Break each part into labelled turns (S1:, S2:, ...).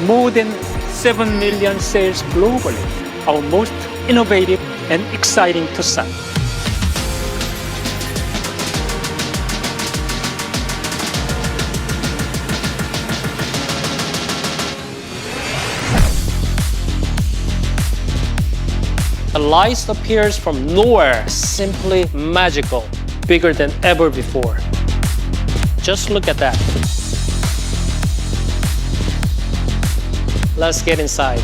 S1: more than 7 million sales globally, our most innovative and exciting Tucson. The light appears from nowhere, simply magical, bigger than ever before. Just look at that. Let's get inside.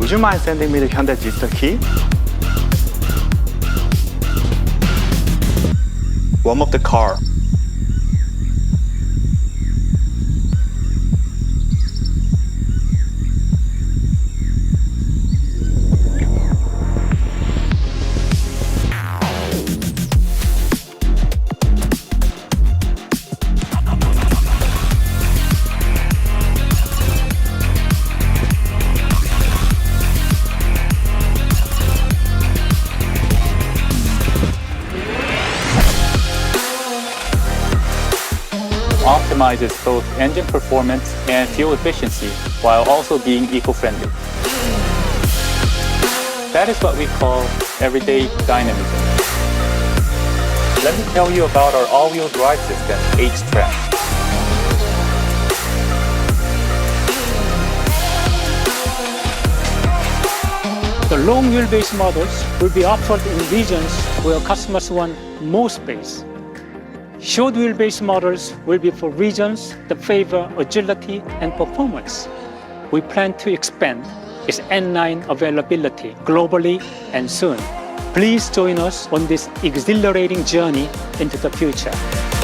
S2: Would you mind sending me the Hyundai digital key? Warm up the car. Optimizes both engine performance and fuel efficiency while also being eco-friendly. That is what we call everyday dynamism. Let me tell you about our all-wheel drive system, H-Track.
S1: The long wheelbase models will be offered in regions where customers want more space. Short wheelbase models will be for regions that favor agility and performance. We plan to expand its N9 availability globally and soon. Please join us on this exhilarating journey into the future.